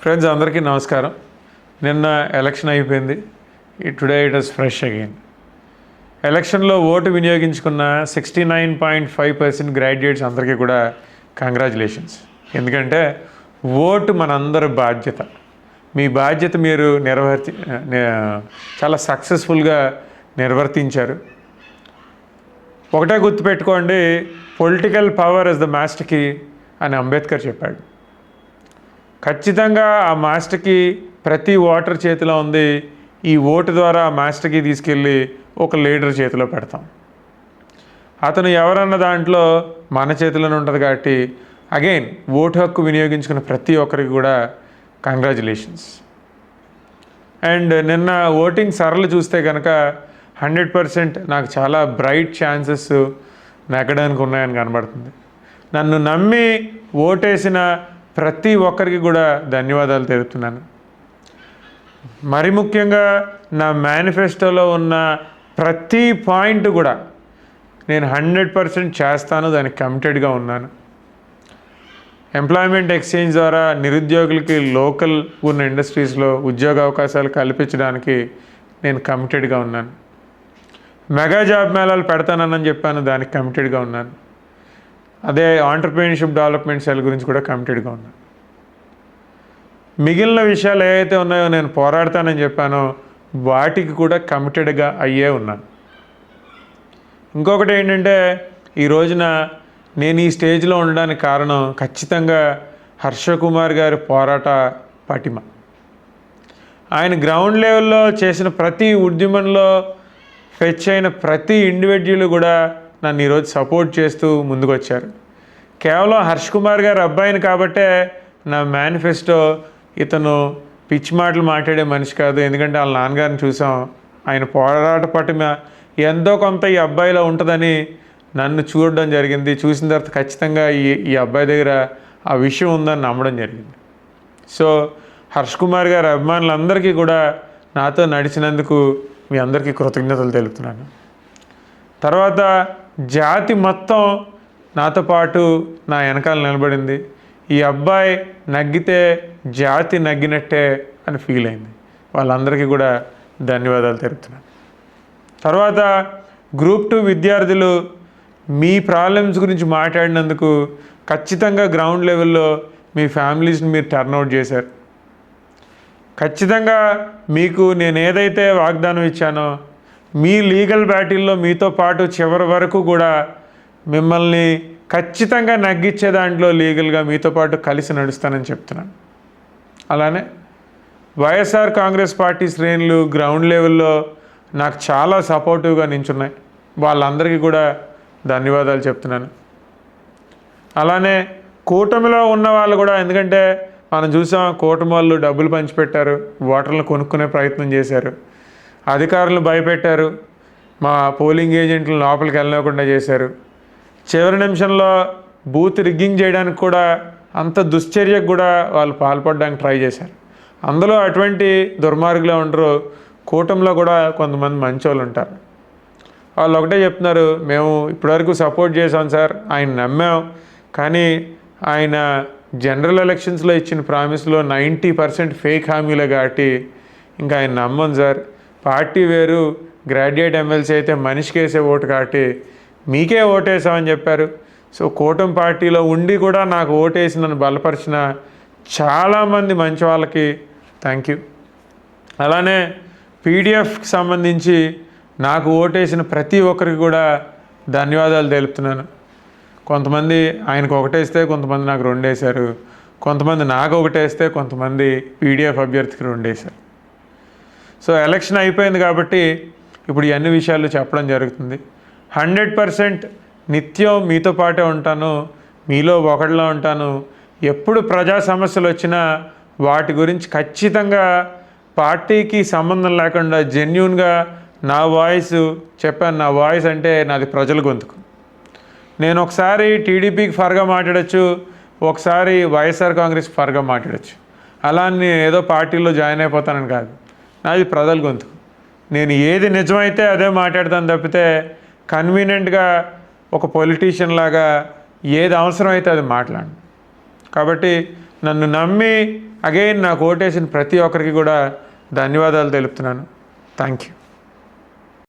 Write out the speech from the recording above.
Friends అందరికీ నమస్కారం. నిన్న ఎలక్షన్ అయిపోయింది. Today it is fresh again. ఎలక్షన్లో ఓటు వినియోగించుకున్న 69.5% గ్రాడ్యుయేట్స్ అందరికీ కూడా కంగ్రాచులేషన్స్. ఎందుకంటే ఓటు మనందరి బాధ్యత. మీ బాధ్యత మీరు చాలా సక్సెస్ఫుల్గా నిర్వర్తించారు. ఒకటే గుర్తుపెట్టుకోండి, political power is the master key అని అంబేద్కర్ చెప్పాడు. ఖచ్చితంగా ఆ మాస్టర్కి ప్రతి ఓటర్ చేతిలో ఉంది. ఈ ఓటు ద్వారా ఆ మాస్టర్కి తీసుకెళ్ళి ఒక లీడర్ చేతిలో పెడతాం. అతను ఎవరన్న దాంట్లో మన చేతిలోనే ఉంటుంది. కాబట్టి అగైన్ ఓటు హక్కు వినియోగించుకున్న ప్రతి ఒక్కరికి కూడా కంగ్రాచులేషన్స్. అండ్ నిన్న ఓటింగ్ సరళి చూస్తే కనుక 100% నాకు చాలా బ్రైట్ ఛాన్సెస్ నెగ్గడానికి ఉన్నాయని కనబడుతుంది. నన్ను నమ్మి ఓటేసిన ప్రతి ఒక్కరికి కూడా ధన్యవాదాలు తెలుపుతున్నాను. మరి ముఖ్యంగా నా మేనిఫెస్టోలో ఉన్న ప్రతి పాయింట్ కూడా నేను 100% చేస్తాను, దానికి కమిటెడ్గా ఉన్నాను. ఎంప్లాయ్మెంట్ ఎక్స్చేంజ్ ద్వారా నిరుద్యోగులకి లోకల్ ఉన్న ఇండస్ట్రీస్లో ఉద్యోగ అవకాశాలు కల్పించడానికి నేను కమిటెడ్గా ఉన్నాను. మెగా జాబ్ మేళాలు పెడతానని చెప్పాను, దానికి కమిటెడ్గా ఉన్నాను. అదే ఆంటర్‌ప్రెన్యూర్‌షిప్ డెవలప్మెంట్ సెల్ గురించి కూడా కమిటెడ్గా ఉన్నాను. మిగిలిన విషయాలు ఏవైతే ఉన్నాయో నేను పోరాడతానని చెప్పానో వాటికి కూడా కమిటెడ్గా అయ్యే ఉన్నాను. ఇంకొకటి ఏంటంటే, ఈ రోజున నేను ఈ స్టేజ్లో ఉండడానికి కారణం ఖచ్చితంగా హర్షకుమార్ గారి పోరాట పటిమ. ఆయన గ్రౌండ్ లెవెల్లో చేసిన ప్రతి ఉద్యమంలో ఫెచ్ అయిన ప్రతి ఇండివిజువల్ కూడా నన్ను ఈరోజు సపోర్ట్ చేస్తూ ముందుకు వచ్చారు. కేవలం హర్ష్ కుమార్ గారు అబ్బాయిని కాబట్టే నా మేనిఫెస్టో ఇతను పిచ్చి మాటలు మాట్లాడే మనిషి కాదు. ఎందుకంటే వాళ్ళ నాన్నగారిని చూసాం, ఆయన పోరాట పటిమ ఎంతో కొంత ఈ అబ్బాయిలో ఉంటుందని నన్ను చూడడం జరిగింది. చూసిన తర్వాత ఖచ్చితంగా ఈ అబ్బాయి దగ్గర ఆ విషయం ఉందని నమ్మడం జరిగింది. సో హర్ష్ కుమార్ గారి అభిమానులందరికీ కూడా నాతో నడిచినందుకు మీ అందరికీ కృతజ్ఞతలు తెలుపుతున్నాను. తర్వాత జాతి మొత్తం నాతో పాటు నా వెనకాల నిలబడింది. ఈ అబ్బాయి నగ్గితే జాతి నగ్గినట్టే అని ఫీల్ అయింది. వాళ్ళందరికీ కూడా ధన్యవాదాలు తెలుపుతున్నాను. తర్వాత గ్రూప్ 2 విద్యార్థులు మీ ప్రాబ్లమ్స్ గురించి మాట్లాడినందుకు ఖచ్చితంగా గ్రౌండ్ లెవెల్లో మీ ఫ్యామిలీస్ని మీరు టర్న్అవుట్ చేశారు. ఖచ్చితంగా మీకు నేను ఏదైతే వాగ్దానం ఇచ్చానో మీ లీగల్ బ్యాటిల్లో మీతో పాటు చివరి వరకు కూడా మిమ్మల్ని ఖచ్చితంగా నగ్గించే దాంట్లో లీగల్గా మీతో పాటు కలిసి నడుస్తానని చెప్తున్నాను. అలానే వైఎస్ఆర్ కాంగ్రెస్ పార్టీ శ్రేణులు గ్రౌండ్ లెవెల్లో నాకు చాలా సపోర్టివ్గా నించున్నాయి. వాళ్ళందరికీ కూడా ధన్యవాదాలు చెప్తున్నాను. అలానే కూటమిలో ఉన్న వాళ్ళు కూడా, ఎందుకంటే మనం చూసాం కూటమి వాళ్ళు డబ్బులు పంచిపెట్టారు, ఓటర్లను కొనుక్కునే ప్రయత్నం చేశారు, అధికారులను భయపెట్టారు, మా పోలింగ్ ఏజెంట్లను లోపలికి వెళ్ళకుండా చేశారు. చివరి నిమిషంలో బూత్ రిగ్గింగ్ చేయడానికి కూడా అంత దుశ్చర్యకు కూడా వాళ్ళు పాల్పడడానికి ట్రై చేశారు. అందులో అటువంటి దుర్మార్గులే ఉండరు, కూటమిలో కూడా కొంతమంది మంచోళ్ళు ఉంటారు. వాళ్ళు ఒకటే చెప్తున్నారు, మేము ఇప్పటివరకు సపోర్ట్ చేసాం సార్, ఆయన నమ్మాం, కానీ ఆయన జనరల్ ఎలక్షన్స్లో ఇచ్చిన ప్రామిస్లో 90% ఫేక్ హామీలే కాబట్టి ఇంకా ఆయన నమ్మం సార్. పార్టీ వేరు, గ్రాడ్యుయేట్ ఎమ్మెల్సీ అయితే మనిషికి వేసే ఓటు కాబట్టి మీకే ఓటేసామని చెప్పారు. సో కూటమి పార్టీలో ఉండి కూడా నాకు ఓటేసి నన్ను బలపరిచిన చాలామంది మంచి వాళ్ళకి థ్యాంక్ యూ. అలానే పీడిఎఫ్కి సంబంధించి నాకు ఓటేసిన ప్రతి ఒక్కరికి కూడా ధన్యవాదాలు తెలుపుతున్నాను. కొంతమంది ఆయనకు ఒకటేస్తే కొంతమంది నాకు 2 వేశారు, కొంతమంది నాకు ఒకటేస్తే కొంతమంది పీడిఎఫ్ అభ్యర్థికి 2 వేశారు. సో ఎలక్షన్ అయిపోయింది కాబట్టి ఇప్పుడు ఈ అన్ని విషయాలు చెప్పడం జరుగుతుంది. 100% నిత్యం మీతో పాటే ఉంటాను, మీలో ఒకటిలో ఉంటాను. ఎప్పుడు ప్రజా సమస్యలు వచ్చినా వాటి గురించి ఖచ్చితంగా పార్టీకి సంబంధం లేకుండా జెన్యూన్గా నా వాయిస్ చెప్పాను. నా వాయిస్ అంటే నాది ప్రజల గొంతుకు. నేను ఒకసారి టీడీపీకి ఫర్గా మాట్లాడచ్చు, ఒకసారి వైఎస్ఆర్ కాంగ్రెస్కి ఫర్గా మాట్లాడచ్చు. అలా నేను ఏదో పార్టీలో జాయిన్ అయిపోతానని కాదు, నాది ప్రజల గొంతుకు. నేను ఏది నిజమైతే అదే మాట్లాడతాను తప్పితే కన్వీనియంట్గా ఒక పొలిటీషియన్ లాగా ఏది అవసరమైతే అది మాట్లాడండి. కాబట్టి నన్ను నమ్మి అగైన్ నాకు ఓటేసిన ప్రతి ఒక్కరికి కూడా ధన్యవాదాలు తెలుపుతున్నాను. Thank you.